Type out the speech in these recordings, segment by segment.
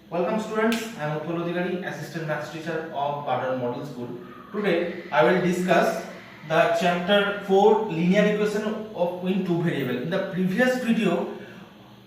Welcome students, I am Utpal Adhikari, Assistant Maths Teacher of Badar Model School. Today I will discuss the chapter 4 linear equation of in two variable. In the previous video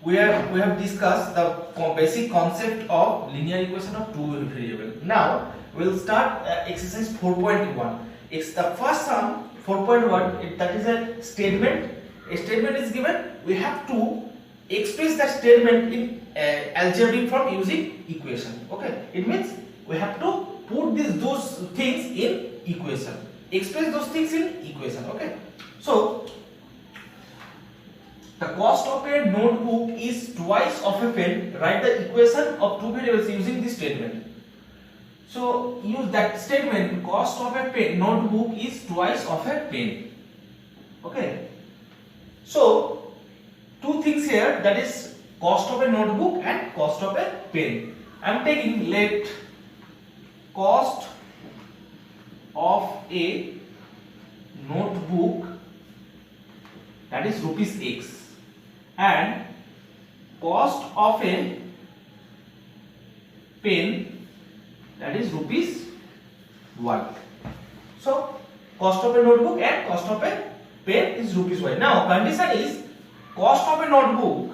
we have discussed the basic concept of linear equation of two variable. Now we will start exercise 4.1. It's the first sum 4.1, that is a statement. A statement is given, we have to express that statement in algebraic form using equation. Okay, it means we have to put those things in equation, express those things in equation. Okay, so the cost of a notebook is twice of a pen. Write the equation of two variables using this statement. So use that statement, cost of a pen notebook is twice of a pen. Okay, so two things here, that is cost of a notebook and cost of a pen. I am taking let cost of a notebook, that is rupees X, and cost of a pen, that is rupees Y. So cost of a notebook and cost of a pen is rupees Y. Now condition is cost of a notebook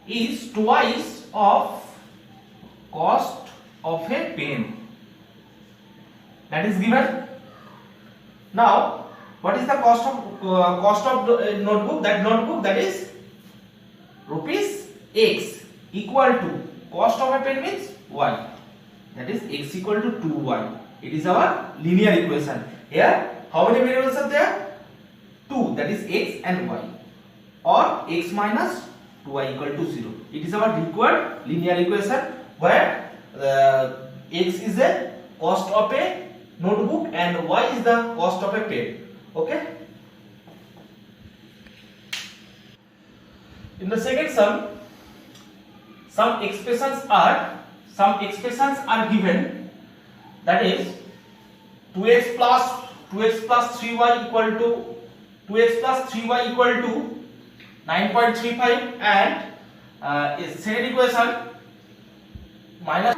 is twice of cost of a pen. That is given. Now what is the cost of the notebook? That notebook, that is rupees X, equal to cost of a pen means Y, that is X equal to 2Y. It is our linear equation. Here how many variables are there? 2, that is X and Y, or X minus 2Y equal to 0. It is our required linear equation where X is the cost of a notebook and Y is the cost of a pen. Okay. In the second sum, some expressions are given, that is 2x plus 3y equal to 9.35, and second equation minus,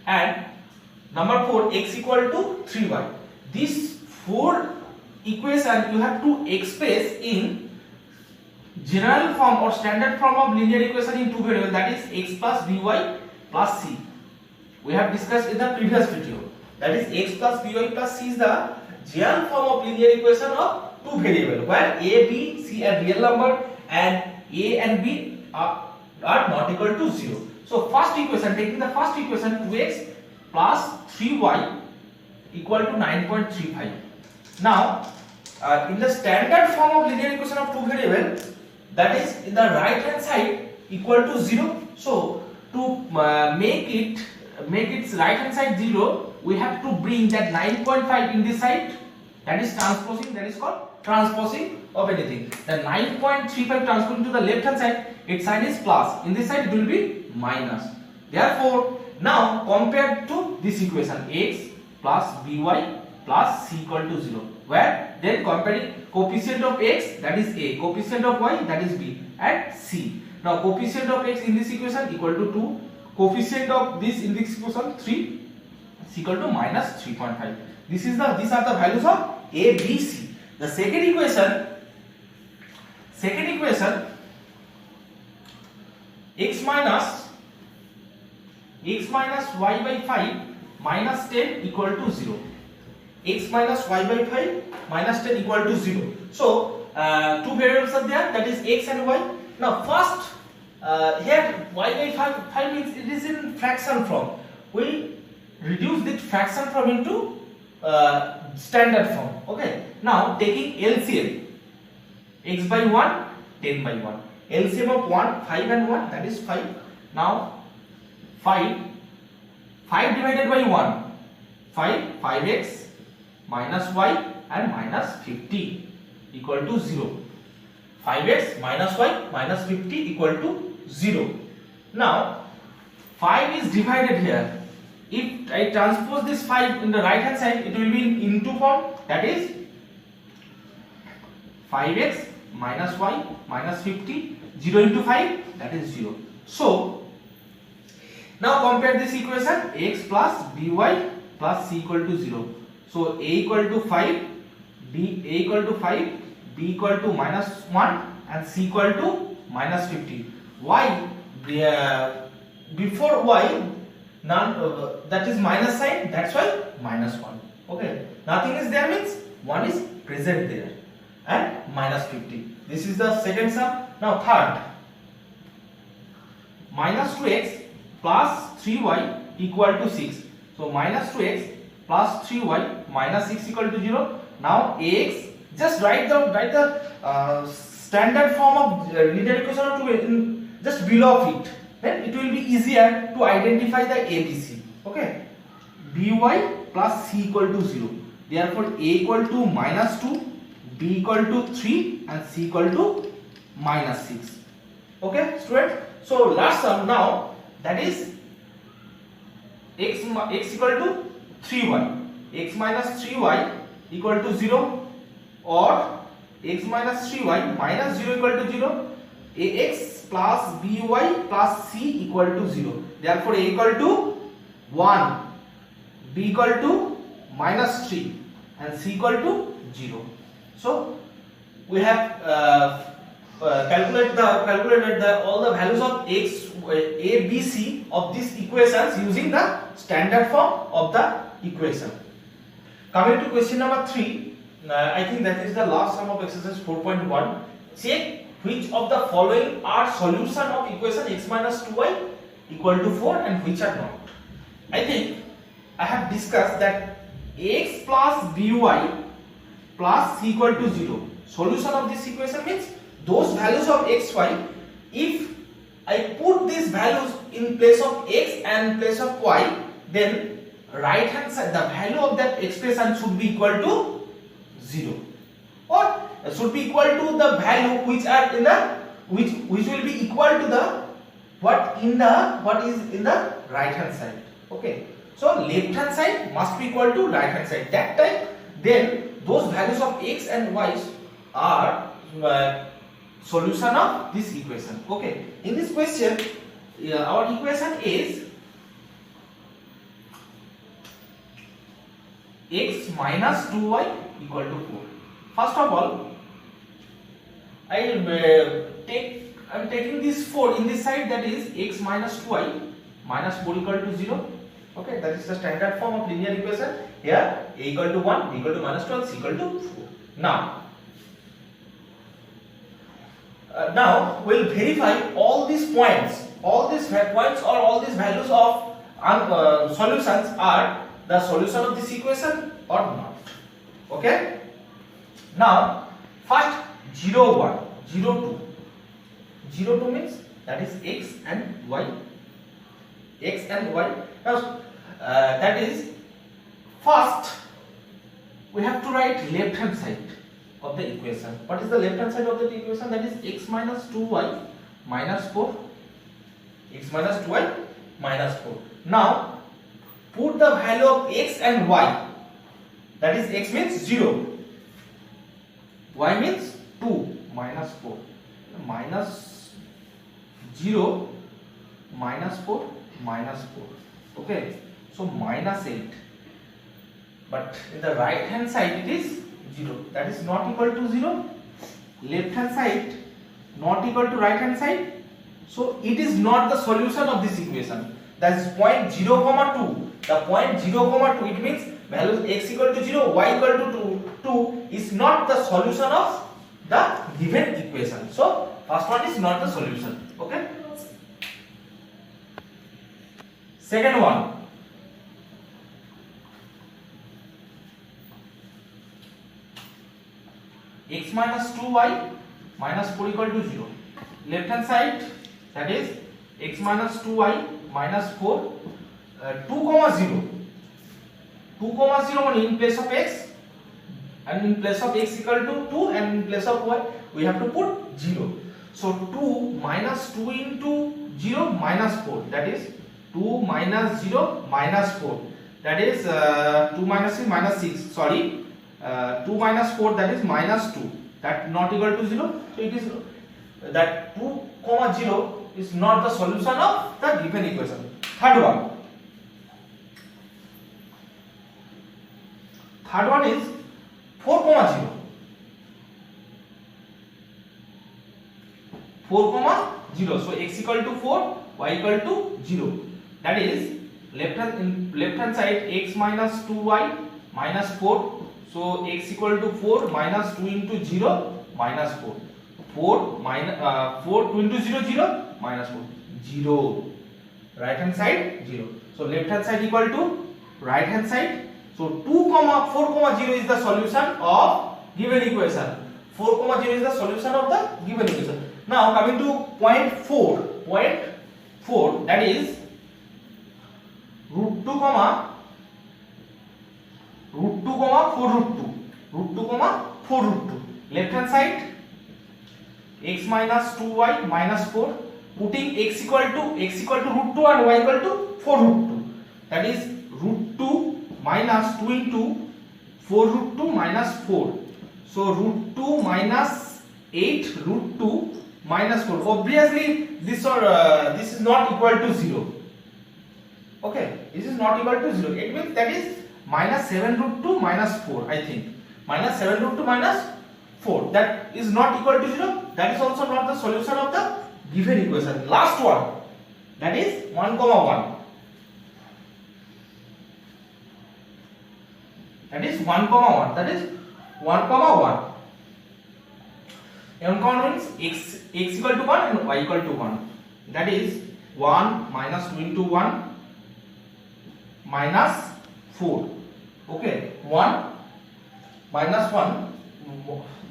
and number 4 x equal to 3y. These four equation you have to express in general form or standard form of linear equation in two variables, that is x plus by plus c. We have discussed in the previous video. That is x plus by plus c is the general form of linear equation of two variables where a, b, c are real number and a and b are not equal to 0. So first equation, taking the first equation, 2x plus 3y equal to 9.35. Now in the standard form of linear equation of two variables, that is in the right hand side equal to 0. So to make its right hand side 0, we have to bring that 9.5 in this side, that is transposing, that is called transposing of anything. The 9.35 transposing to the left hand side, its sign is plus, in this side it will be minus. Therefore now compared to this equation, x plus by plus c equal to 0, where then comparing coefficient of x, that is a, coefficient of y, that is b, and c. Now coefficient of x in this equation equal to 2, coefficient of this in this equation 3 is equal to minus 3.5. These are the values of a, b, c. The second equation x minus y by 5 minus 10 equal to 0. X minus y by 5 minus 10 equal to 0. So two variables are there, that is x and y. Now first here y by 5 means it is in fraction form. We reduce this fraction form into standard form. Okay. Now taking LCM, x by 1, 10 by 1. LCM of 1, 5 and 1, that is 5. Now 5 divided by 1, 5x minus y and minus 50 equal to 0. 5x minus y minus 50 equal to 0. Now 5 is divided here. If I transpose this 5 in the right hand side, it will be in into form, that is 5x minus y minus 50. 0 into 5, that is 0. So now compare this equation, x plus by plus c equal to 0. So a equal to 5, a equal to 5, b equal to minus 1 and c equal to minus 50. Why? Before y, none that is minus sign, that's why minus 1. Okay, nothing is there means 1 is present there, and minus 50. This is the second sum. Now third, minus 2x plus 3y equal to 6. So minus 2x plus 3y minus 6 equal to 0. Now ax, just write the standard form of linear equation just below of it. Then it will be easier to identify the ABC. Okay, by plus c equal to 0. Therefore a equal to minus 2, b equal to 3 and c equal to minus 6. Okay student, so last sum now, that is x equal to 3y, x minus 3y equal to 0, or x minus 3y minus 0 equal to 0, ax plus by plus c equal to 0. Therefore a equal to 1, b equal to minus 3 and c equal to 0. So we have calculated all the values of x, a, b, c of these equations using the standard form of the equation. Coming to question number 3, I think that is the last sum of exercise 4.1. Check which of the following are solution of equation x minus 2y equal to 4 and which are not. I think I have discussed that x plus by plus c equal to 0. Solution of this equation means those values of x, y, if I put these values in place of x and place of y, then right hand side, the value of that expression should be equal to 0, or should be equal to the value which are in the which will be equal to the what is in the right hand side. Okay, so left hand side must be equal to right hand side. That time then those values of x and y are solution of this equation. Okay, in this question our equation is x minus 2y equal to 4. First of all, I am taking this 4 in this side, that is x minus 2y minus 4 equal to 0. Okay, that is the standard form of linear equation. Here a equal to 1, b equal to minus 12, c equal to 4. Now we'll verify all these points, or all these values of solutions are the solution of this equation or not. Okay, now first 0 1, 0 2. 0 2 means that is x and y. Now that is, first we have to write left hand side of the equation. What is the left hand side of the equation? That is x minus 2y minus 4. X minus 2y minus 4. Now put the value of x and y. That is, x means 0, y means 2 minus 4, minus 0 minus 4 minus 4. Okay, so minus 8. But in the right hand side it is 0, that is not equal to 0. Left hand side not equal to right hand side, so it is not the solution of this equation. That is point 0 comma 2. The point 0 comma 2, it means values x equal to 0, y equal to 2 is not the solution of the given equation. So first one is not the solution. Okay, second one, x minus 2y minus 4 equal to 0. Left hand side, that is x minus 2y minus 4, 2 comma 0. 2 comma 0 means in place of x, and in place of x equal to 2, and in place of y we have to put 0. So 2 minus 2 into 0 minus 4, that is 2 minus 0 minus 4, that is 2 minus 3 minus 6, sorry, 2 minus 4, that is minus 2. that not equal to 0. So it is that 2, 0 is not the solution of the given equation. Third one is 4, 0. 4, 0. So x equal to 4, y equal to 0. That is left hand side x minus 2y minus 4. So x equal to 4 minus 2 into 0 minus 4. 4 2 into 0 0 minus 4 0. Right hand side 0. So left hand side equal to right hand side. So 4, 0 is the solution of given equation. 4, 0 is the solution of the given equation. Now coming to point 4. Point 4, that is root 2, 4 root 2. Root 2, 4 root 2. Left hand side x minus 2y minus 4. Putting x equal to root 2 and y equal to 4 root 2. That is root 2 minus 2 into 4 root 2 minus 4. So root 2 minus 8 root 2 minus 4. Obviously this is not equal to 0. Okay, this is not equal to 0. It means that is minus 7 root 2 minus 4, I think. Minus 7 root 2 minus 4. That is not equal to 0. That is also not the solution of the given equation. Last one, that is 1, 1. That is 1, 1. That is 1, 1. M means x equal to 1 and y equal to 1. That is 1 minus 2 into 1 minus 4. Okay, 1 minus 1,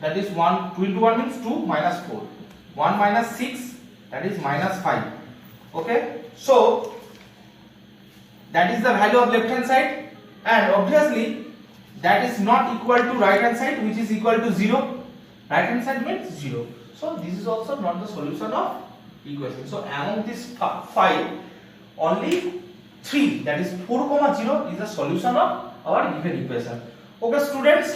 that is 1, 2 into 1 means 2 minus 4. 1 minus 6, that is minus 5. Okay, so that is the value of left hand side, and obviously that is not equal to right hand side, which is equal to 0. Right hand side means 0. So this is also not the solution of equation. So among these 5, only 3, that is 4, 0 is the solution of our given equation. Okay students,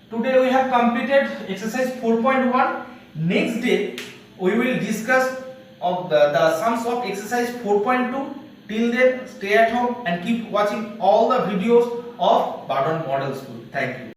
today we have completed exercise 4.1. Next day we will discuss of the sums of exercise 4.2. Till then, stay at home and keep watching all the videos of Bardhan Model School. Thank you.